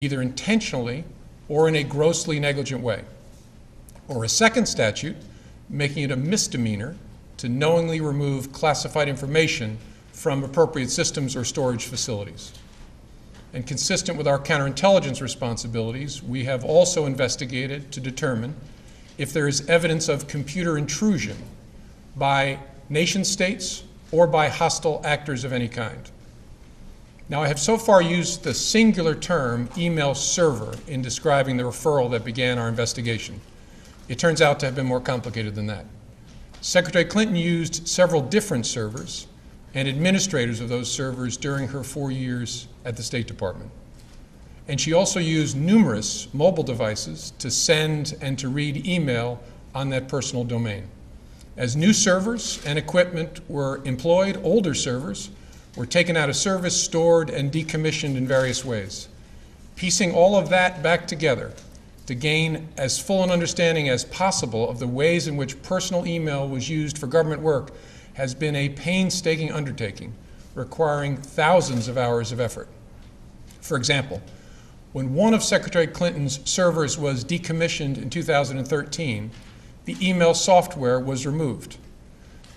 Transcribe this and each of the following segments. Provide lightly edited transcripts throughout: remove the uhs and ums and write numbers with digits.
either intentionally or in a grossly negligent way. Or a second statute, making it a misdemeanor to knowingly remove classified information from appropriate systems or storage facilities. And consistent with our counterintelligence responsibilities, we have also investigated to determine if there is evidence of computer intrusion by nation states or by hostile actors of any kind. Now, I have so far used the singular term email server in describing the referral that began our investigation. It turns out to have been more complicated than that. Secretary Clinton used several different servers and administrators of those servers during her 4 years at the State Department. And she also used numerous mobile devices to send and to read email on that personal domain. As new servers and equipment were employed, older servers were taken out of service, stored, and decommissioned in various ways. Piecing all of that back together to gain as full an understanding as possible of the ways in which personal email was used for government work has been a painstaking undertaking, requiring thousands of hours of effort. For example, when one of Secretary Clinton's servers was decommissioned in 2013, the email software was removed.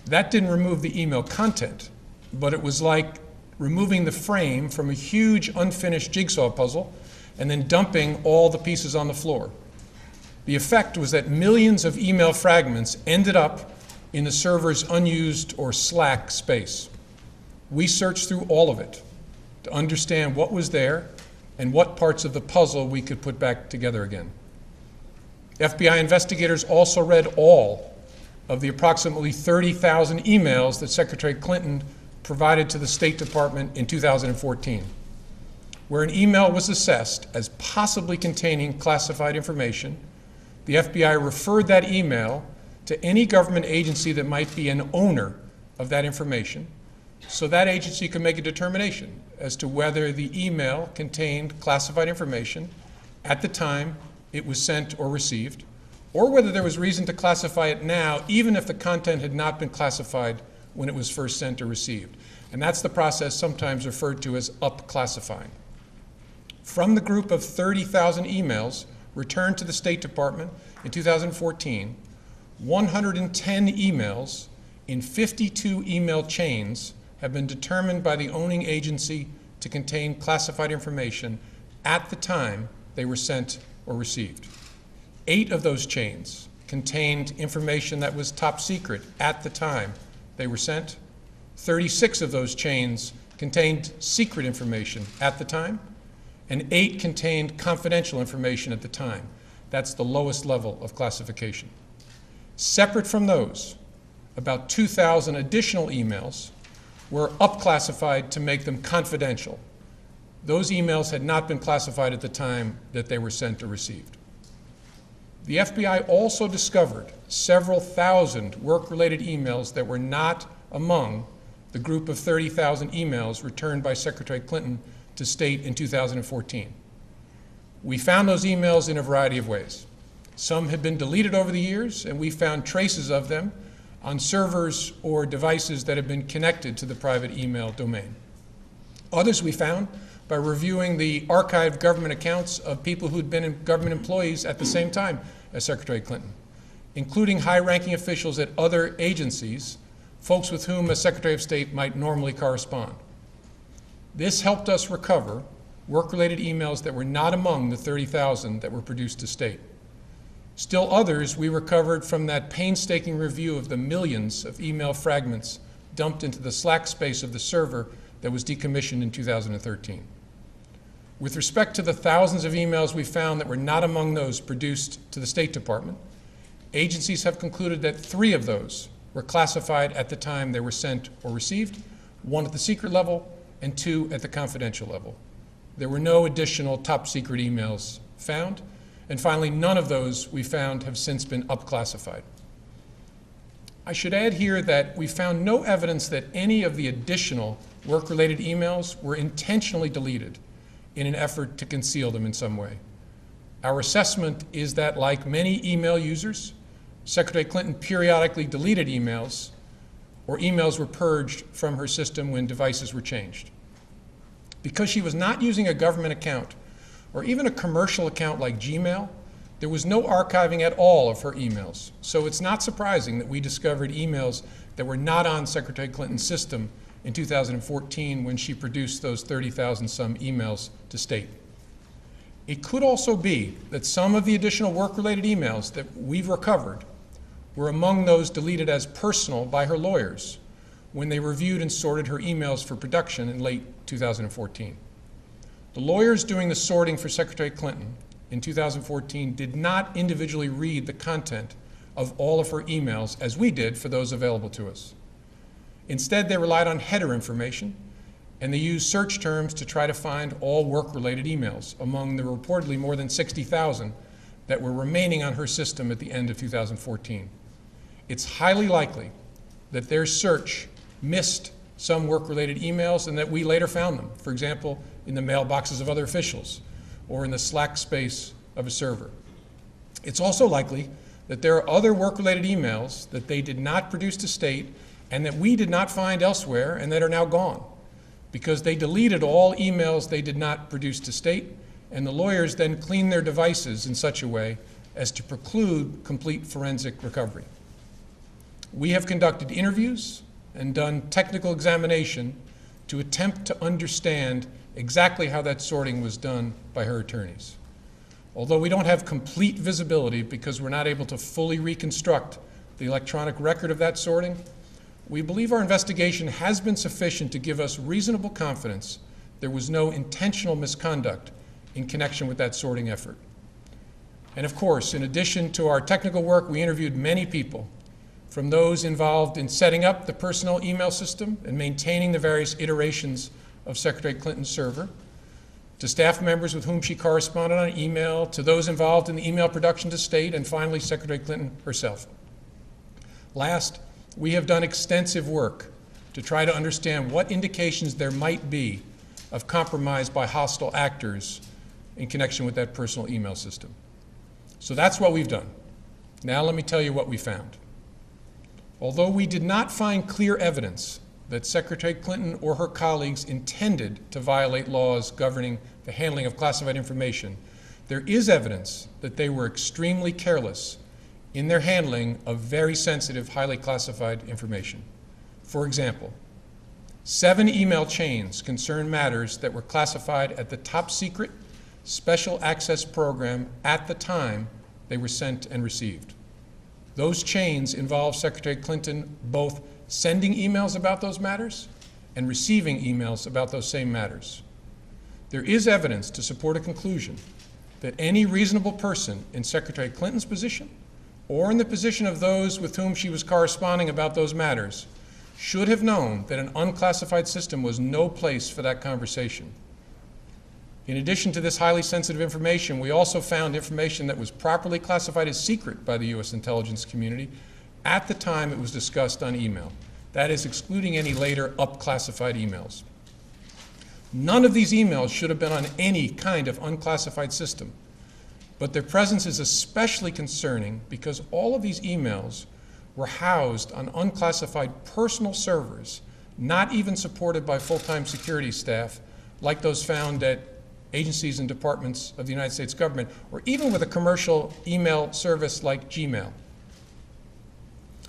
That didn't remove the email content, but it was like removing the frame from a huge unfinished jigsaw puzzle and then dumping all the pieces on the floor. The effect was that millions of email fragments ended up in the server's unused or slack space. We searched through all of it to understand what was there and what parts of the puzzle we could put back together again. FBI investigators also read all of the approximately 30,000 emails that Secretary Clinton provided to the State Department in 2014. Where an email was assessed as possibly containing classified information, the FBI referred that email to any government agency that might be an owner of that information, so that agency could make a determination as to whether the email contained classified information at the time it was sent or received, or whether there was reason to classify it now, even if the content had not been classified when it was first sent or received. And that's the process sometimes referred to as up-classifying. From the group of 30,000 emails returned to the State Department in 2014, 110 emails in 52 email chains have been determined by the owning agency to contain classified information at the time they were sent or received. 8 of those chains contained information that was top secret at the time they were sent. 36 of those chains contained secret information at the time, and 8 contained confidential information at the time. That's the lowest level of classification. Separate from those, about 2,000 additional emails were up-classified to make them confidential. Those emails had not been classified at the time that they were sent or received. The FBI also discovered several thousand work-related emails that were not among the group of 30,000 emails returned by Secretary Clinton to State in 2014. We found those emails in a variety of ways. Some had been deleted over the years, and we found traces of them on servers or devices that had been connected to the private email domain. Others we found by reviewing the archived government accounts of people who'd been government employees at the same time as Secretary Clinton, including high-ranking officials at other agencies, folks with whom a Secretary of State might normally correspond. This helped us recover work-related emails that were not among the 30,000 that were produced to State. Still others we recovered from that painstaking review of the millions of email fragments dumped into the slack space of the server that was decommissioned in 2013. With respect to the thousands of emails we found that were not among those produced to the State Department, agencies have concluded that 3 of those were classified at the time they were sent or received, 1 at the secret level and 2 at the confidential level. There were no additional top secret emails found, and finally, none of those we found have since been up-classified. I should add here that we found no evidence that any of the additional work-related emails were intentionally deleted in an effort to conceal them in some way. Our assessment is that, like many email users, Secretary Clinton periodically deleted emails, or emails were purged from her system when devices were changed. Because she was not using a government account or even a commercial account like Gmail, there was no archiving at all of her emails. So it's not surprising that we discovered emails that were not on Secretary Clinton's system in 2014 when she produced those 30,000 some emails to state. It could also be that some of the additional work-related emails that we've recovered were among those deleted as personal by her lawyers when they reviewed and sorted her emails for production in late 2014. The lawyers doing the sorting for Secretary Clinton in 2014 did not individually read the content of all of her emails as we did for those available to us. Instead, they relied on header information, and they used search terms to try to find all work-related emails among the reportedly more than 60,000 that were remaining on her system at the end of 2014. It's highly likely that their search missed some work-related emails and that we later found them, for example, in the mailboxes of other officials or in the Slack space of a server. It's also likely that there are other work-related emails that they did not produce to state and that we did not find elsewhere and that are now gone because they deleted all emails they did not produce to state, and the lawyers then cleaned their devices in such a way as to preclude complete forensic recovery. We have conducted interviews and done technical examination to attempt to understand exactly how that sorting was done by her attorneys. Although we don't have complete visibility because we're not able to fully reconstruct the electronic record of that sorting, we believe our investigation has been sufficient to give us reasonable confidence there was no intentional misconduct in connection with that sorting effort. And of course, in addition to our technical work, we interviewed many people, from those involved in setting up the personal email system and maintaining the various iterations of Secretary Clinton's server, to staff members with whom she corresponded on email, to those involved in the email production to state, and finally, Secretary Clinton herself. Last, we have done extensive work to try to understand what indications there might be of compromise by hostile actors in connection with that personal email system. So that's what we've done. Now let me tell you what we found. Although we did not find clear evidence that Secretary Clinton or her colleagues intended to violate laws governing the handling of classified information, there is evidence that they were extremely careless in their handling of very sensitive, highly classified information. For example, 7 email chains concern matters that were classified at the top secret special access program at the time they were sent and received. Those chains involve Secretary Clinton both sending emails about those matters and receiving emails about those same matters. There is evidence to support a conclusion that any reasonable person in Secretary Clinton's position or in the position of those with whom she was corresponding about those matters should have known that an unclassified system was no place for that conversation. In addition to this highly sensitive information, we also found information that was properly classified as secret by the U.S. intelligence community at the time it was discussed on email. That is, excluding any later up-classified emails. None of these emails should have been on any kind of unclassified system, but their presence is especially concerning because all of these emails were housed on unclassified personal servers, not even supported by full-time security staff like those found at agencies and departments of the United States government, or even with a commercial email service like Gmail.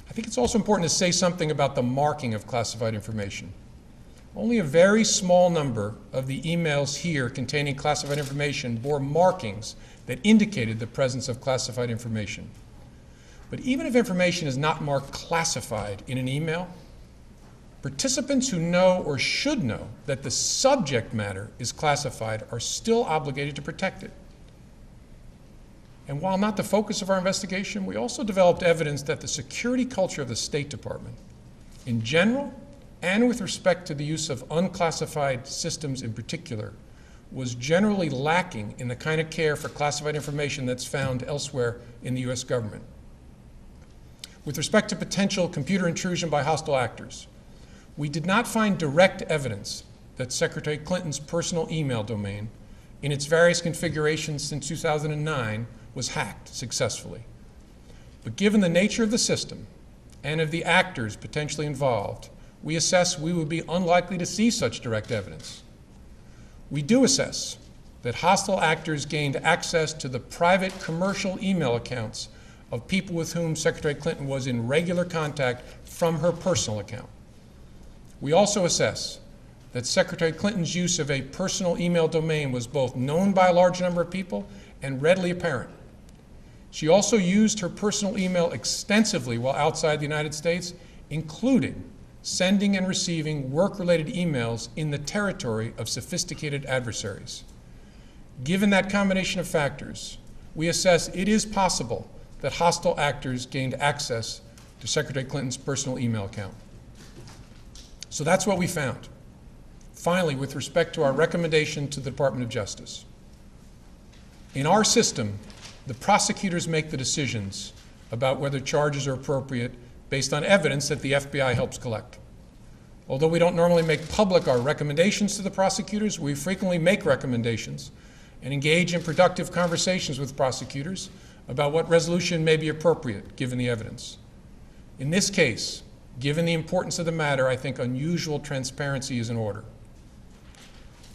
I think it's also important to say something about the marking of classified information. Only a very small number of the emails here containing classified information bore markings that indicated the presence of classified information. But even if information is not marked classified in an email, participants who know or should know that the subject matter is classified are still obligated to protect it. And while not the focus of our investigation, we also developed evidence that the security culture of the State Department, in general, and with respect to the use of unclassified systems in particular, was generally lacking in the kind of care for classified information that's found elsewhere in the U.S. government. With respect to potential computer intrusion by hostile actors, we did not find direct evidence that Secretary Clinton's personal email domain, in its various configurations since 2009, was hacked successfully. But given the nature of the system and of the actors potentially involved, we assess we would be unlikely to see such direct evidence. We do assess that hostile actors gained access to the private commercial email accounts of people with whom Secretary Clinton was in regular contact from her personal account. We also assess that Secretary Clinton's use of a personal email domain was both known by a large number of people and readily apparent. She also used her personal email extensively while outside the United States, including sending and receiving work-related emails in the territory of sophisticated adversaries. Given that combination of factors, we assess it is possible that hostile actors gained access to Secretary Clinton's personal email account. So that's what we found. Finally, with respect to our recommendation to the Department of Justice. In our system, the prosecutors make the decisions about whether charges are appropriate based on evidence that the FBI helps collect. Although we don't normally make public our recommendations to the prosecutors, we frequently make recommendations and engage in productive conversations with prosecutors about what resolution may be appropriate given the evidence. In this case, given the importance of the matter, I think unusual transparency is in order.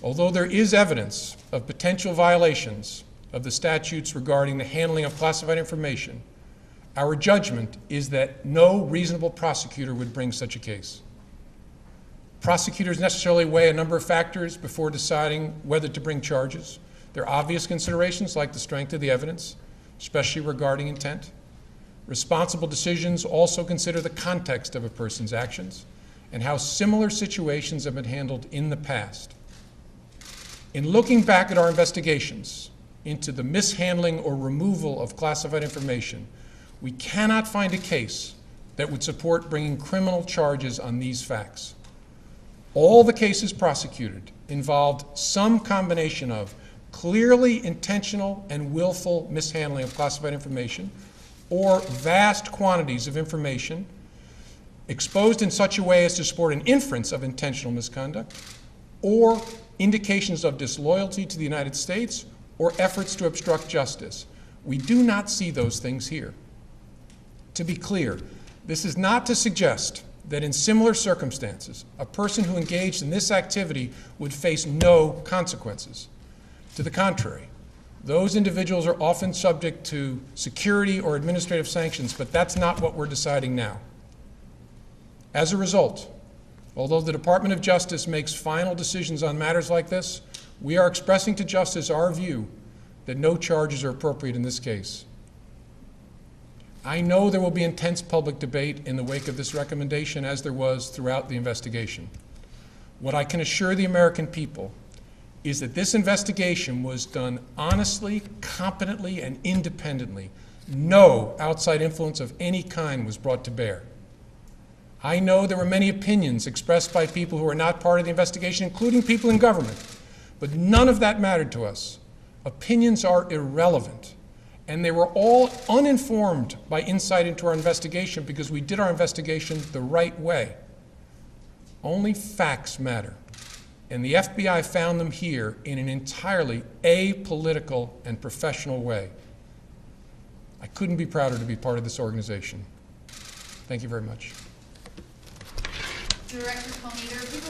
Although there is evidence of potential violations of the statutes regarding the handling of classified information, our judgment is that no reasonable prosecutor would bring such a case. Prosecutors necessarily weigh a number of factors before deciding whether to bring charges. There are obvious considerations like the strength of the evidence, especially regarding intent. Responsible decisions also consider the context of a person's actions and how similar situations have been handled in the past. In looking back at our investigations into the mishandling or removal of classified information, we cannot find a case that would support bringing criminal charges on these facts. All the cases prosecuted involved some combination of clearly intentional and willful mishandling of classified information or vast quantities of information exposed in such a way as to support an inference of intentional misconduct or indications of disloyalty to the United States or efforts to obstruct justice. We do not see those things here. To be clear, this is not to suggest that in similar circumstances, a person who engaged in this activity would face no consequences. To the contrary, those individuals are often subject to security or administrative sanctions, but that's not what we're deciding now. As a result, although the Department of Justice makes final decisions on matters like this, we are expressing to Justice our view that no charges are appropriate in this case. I know there will be intense public debate in the wake of this recommendation, as there was throughout the investigation. What I can assure the American people is that this investigation was done honestly, competently, and independently. No outside influence of any kind was brought to bear. I know there were many opinions expressed by people who are not part of the investigation, including people in government, but none of that mattered to us. Opinions are irrelevant, and they were all uninformed by insight into our investigation because we did our investigation the right way. Only facts matter, and the FBI found them here in an entirely apolitical and professional way. I couldn't be prouder to be part of this organization. Thank you very much. Director Comey, there are people